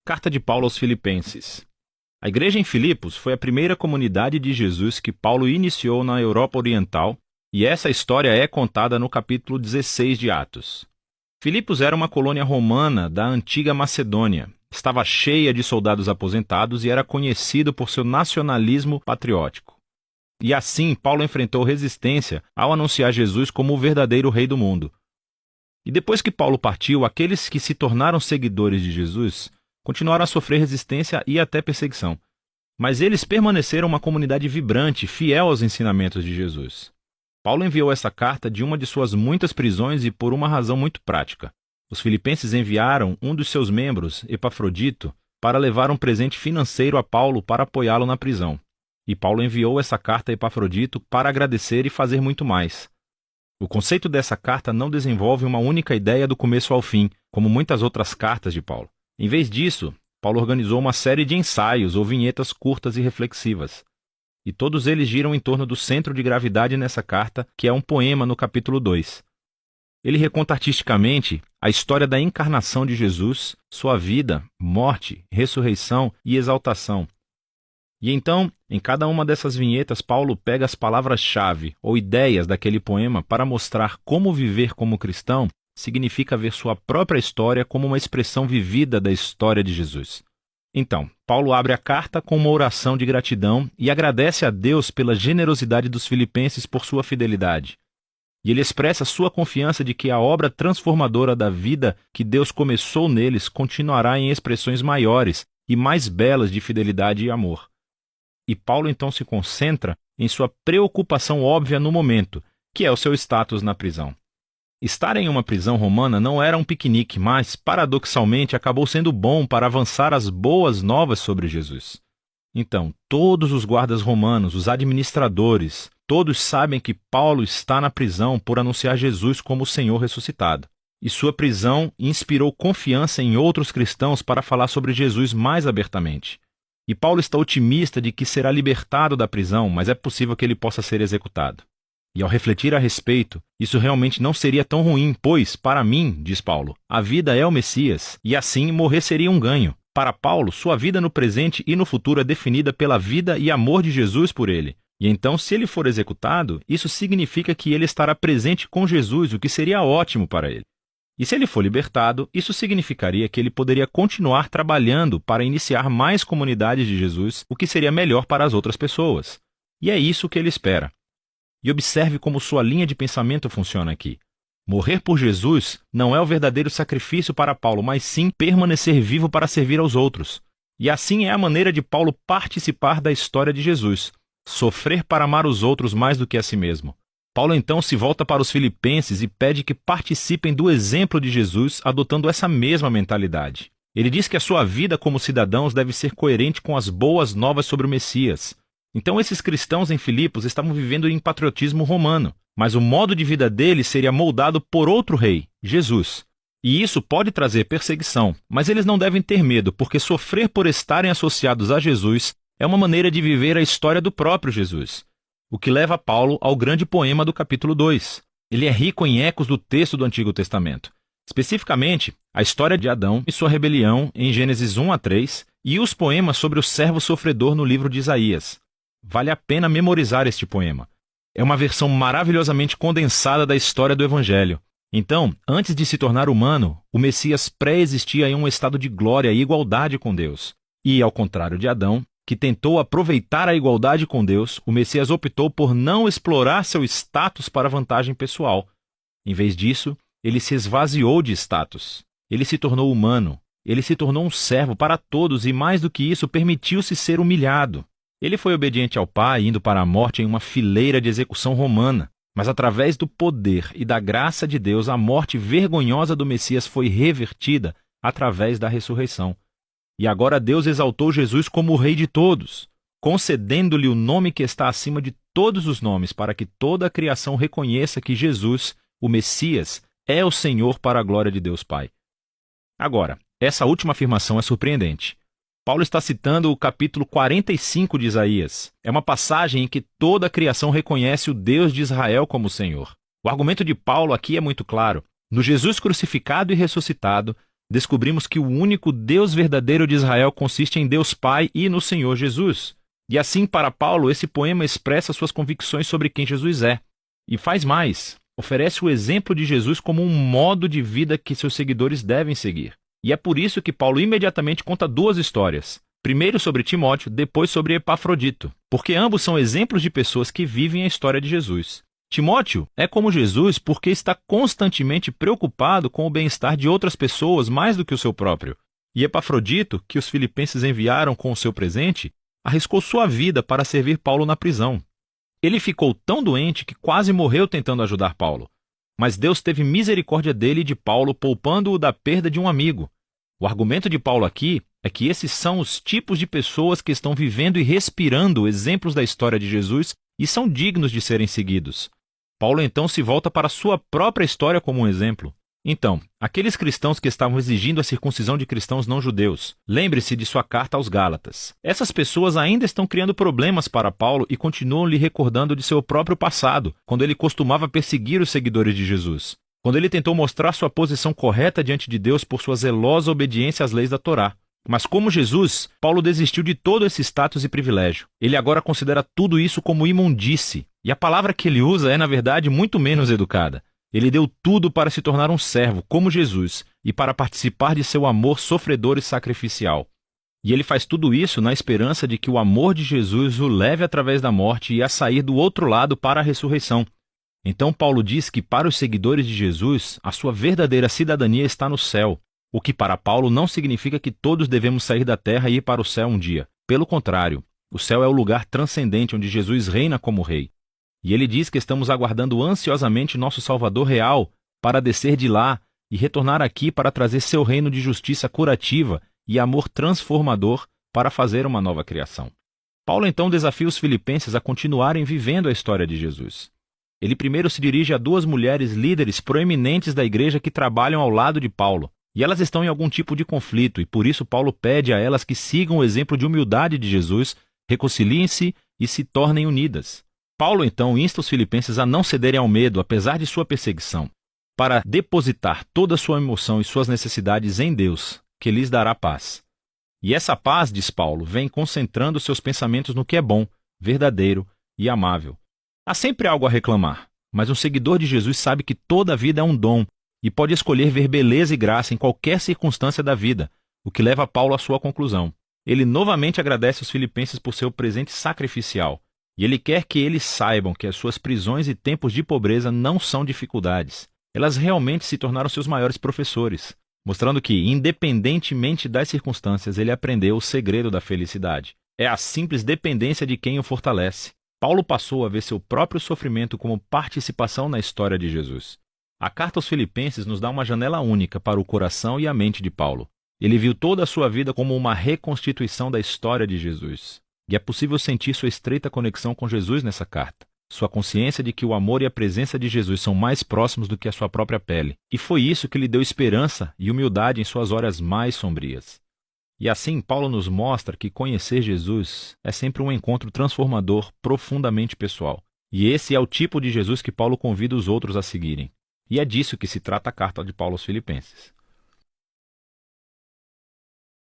Carta de Paulo aos Filipenses. A igreja em Filipos foi a primeira comunidade de Jesus que Paulo iniciou na Europa Oriental, e essa história é contada no capítulo 16 de Atos. Filipos era uma colônia romana da antiga Macedônia. Estava cheia de soldados aposentados e era conhecido por seu nacionalismo patriótico. E assim, Paulo enfrentou resistência ao anunciar Jesus como o verdadeiro rei do mundo. E depois que Paulo partiu, aqueles que se tornaram seguidores de Jesus continuaram a sofrer resistência e até perseguição. Mas eles permaneceram uma comunidade vibrante, fiel aos ensinamentos de Jesus. Paulo enviou essa carta de uma de suas muitas prisões e por uma razão muito prática. Os filipenses enviaram um dos seus membros, Epafrodito, para levar um presente financeiro a Paulo para apoiá-lo na prisão. E Paulo enviou essa carta a Epafrodito para agradecer e fazer muito mais. O conceito dessa carta não desenvolve uma única ideia do começo ao fim, como muitas outras cartas de Paulo. Em vez disso, Paulo organizou uma série de ensaios ou vinhetas curtas e reflexivas. E todos eles giram em torno do centro de gravidade nessa carta, que é um poema no capítulo 2. Ele reconta artisticamente a história da encarnação de Jesus, sua vida, morte, ressurreição e exaltação. E então, em cada uma dessas vinhetas, Paulo pega as palavras-chave ou ideias daquele poema para mostrar como viver como cristão significa ver sua própria história como uma expressão vivida da história de Jesus. Então, Paulo abre a carta com uma oração de gratidão e agradece a Deus pela generosidade dos filipenses por sua fidelidade. E ele expressa sua confiança de que a obra transformadora da vida que Deus começou neles continuará em expressões maiores e mais belas de fidelidade e amor. E Paulo então se concentra em sua preocupação óbvia no momento, que é o seu status na prisão. Estar em uma prisão romana não era um piquenique, mas, paradoxalmente, acabou sendo bom para avançar as boas novas sobre Jesus. Então, todos os guardas romanos, os administradores, todos sabem que Paulo está na prisão por anunciar Jesus como o Senhor ressuscitado. E sua prisão inspirou confiança em outros cristãos para falar sobre Jesus mais abertamente. E Paulo está otimista de que será libertado da prisão, mas é possível que ele possa ser executado. E ao refletir a respeito, isso realmente não seria tão ruim, pois, para mim, diz Paulo, a vida é o Messias, e assim morrer seria um ganho. Para Paulo, sua vida no presente e no futuro é definida pela vida e amor de Jesus por ele. E então, se ele for executado, isso significa que ele estará presente com Jesus, o que seria ótimo para ele. E se ele for libertado, isso significaria que ele poderia continuar trabalhando para iniciar mais comunidades de Jesus, o que seria melhor para as outras pessoas. E é isso que ele espera. E observe como sua linha de pensamento funciona aqui. Morrer por Jesus não é o verdadeiro sacrifício para Paulo, mas sim permanecer vivo para servir aos outros. E assim é a maneira de Paulo participar da história de Jesus, sofrer para amar os outros mais do que a si mesmo. Paulo então se volta para os filipenses e pede que participem do exemplo de Jesus, adotando essa mesma mentalidade. Ele diz que a sua vida como cidadãos deve ser coerente com as boas novas sobre o Messias. Então esses cristãos em Filipos estavam vivendo em patriotismo romano, mas o modo de vida deles seria moldado por outro rei, Jesus. E isso pode trazer perseguição, mas eles não devem ter medo, porque sofrer por estarem associados a Jesus é uma maneira de viver a história do próprio Jesus. O que leva Paulo ao grande poema do capítulo 2. Ele é rico em ecos do texto do Antigo Testamento. Especificamente, a história de Adão e sua rebelião em Gênesis 1 a 3 e os poemas sobre o servo sofredor no livro de Isaías. Vale a pena memorizar este poema. É uma versão maravilhosamente condensada da história do Evangelho. Então, antes de se tornar humano, o Messias pré-existia em um estado de glória e igualdade com Deus. E, ao contrário de Adão, que tentou aproveitar a igualdade com Deus, o Messias optou por não explorar seu status para vantagem pessoal. Em vez disso, ele se esvaziou de status. Ele se tornou humano. Ele se tornou um servo para todos e, mais do que isso, permitiu-se ser humilhado. Ele foi obediente ao Pai, indo para a morte em uma fileira de execução romana. Mas através do poder e da graça de Deus, a morte vergonhosa do Messias foi revertida através da ressurreição. E agora Deus exaltou Jesus como o Rei de todos, concedendo-lhe o nome que está acima de todos os nomes, para que toda a criação reconheça que Jesus, o Messias, é o Senhor para a glória de Deus Pai. Agora, essa última afirmação é surpreendente. Paulo está citando o capítulo 45 de Isaías. É uma passagem em que toda a criação reconhece o Deus de Israel como Senhor. O argumento de Paulo aqui é muito claro. No Jesus crucificado e ressuscitado, descobrimos que o único Deus verdadeiro de Israel consiste em Deus Pai e no Senhor Jesus. E assim, para Paulo, esse poema expressa suas convicções sobre quem Jesus é. E faz mais, oferece o exemplo de Jesus como um modo de vida que seus seguidores devem seguir. E é por isso que Paulo imediatamente conta duas histórias. Primeiro sobre Timóteo, depois sobre Epafrodito, porque ambos são exemplos de pessoas que vivem a história de Jesus. Timóteo é como Jesus porque está constantemente preocupado com o bem-estar de outras pessoas mais do que o seu próprio. E Epafrodito, que os filipenses enviaram com o seu presente, arriscou sua vida para servir Paulo na prisão. Ele ficou tão doente que quase morreu tentando ajudar Paulo. Mas Deus teve misericórdia dele e de Paulo, poupando-o da perda de um amigo. O argumento de Paulo aqui é que esses são os tipos de pessoas que estão vivendo e respirando exemplos da história de Jesus e são dignos de serem seguidos. Paulo então se volta para a sua própria história como um exemplo. Então, aqueles cristãos que estavam exigindo a circuncisão de cristãos não judeus, lembre-se de sua carta aos Gálatas. Essas pessoas ainda estão criando problemas para Paulo e continuam lhe recordando de seu próprio passado, quando ele costumava perseguir os seguidores de Jesus. Quando ele tentou mostrar sua posição correta diante de Deus por sua zelosa obediência às leis da Torá. Mas como Jesus, Paulo desistiu de todo esse status e privilégio. Ele agora considera tudo isso como imundície. E a palavra que ele usa é, na verdade, muito menos educada. Ele deu tudo para se tornar um servo, como Jesus, e para participar de seu amor sofredor e sacrificial. E ele faz tudo isso na esperança de que o amor de Jesus o leve através da morte e a sair do outro lado para a ressurreição. Então Paulo diz que para os seguidores de Jesus, a sua verdadeira cidadania está no céu, o que para Paulo não significa que todos devemos sair da terra e ir para o céu um dia. Pelo contrário, o céu é o lugar transcendente onde Jesus reina como rei. E ele diz que estamos aguardando ansiosamente nosso Salvador real para descer de lá e retornar aqui para trazer seu reino de justiça curativa e amor transformador para fazer uma nova criação. Paulo então desafia os filipenses a continuarem vivendo a história de Jesus. Ele primeiro se dirige a duas mulheres líderes proeminentes da igreja que trabalham ao lado de Paulo, e elas estão em algum tipo de conflito, e por isso Paulo pede a elas que sigam o exemplo de humildade de Jesus, reconciliem-se e se tornem unidas. Paulo então insta os filipenses a não cederem ao medo, apesar de sua perseguição, para depositar toda a sua emoção e suas necessidades em Deus, que lhes dará paz. E essa paz, diz Paulo, vem concentrando seus pensamentos no que é bom, verdadeiro e amável. Há sempre algo a reclamar, mas um seguidor de Jesus sabe que toda a vida é um dom e pode escolher ver beleza e graça em qualquer circunstância da vida, o que leva Paulo à sua conclusão. Ele novamente agradece aos filipenses por seu presente sacrificial, e ele quer que eles saibam que as suas prisões e tempos de pobreza não são dificuldades. Elas realmente se tornaram seus maiores professores, mostrando que, independentemente das circunstâncias, ele aprendeu o segredo da felicidade. É a simples dependência de quem o fortalece. Paulo passou a ver seu próprio sofrimento como participação na história de Jesus. A carta aos Filipenses nos dá uma janela única para o coração e a mente de Paulo. Ele viu toda a sua vida como uma reconstituição da história de Jesus. E é possível sentir sua estreita conexão com Jesus nessa carta. Sua consciência de que o amor e a presença de Jesus são mais próximos do que a sua própria pele. E foi isso que lhe deu esperança e humildade em suas horas mais sombrias. E assim, Paulo nos mostra que conhecer Jesus é sempre um encontro transformador, profundamente pessoal. E esse é o tipo de Jesus que Paulo convida os outros a seguirem. E é disso que se trata a carta de Paulo aos Filipenses.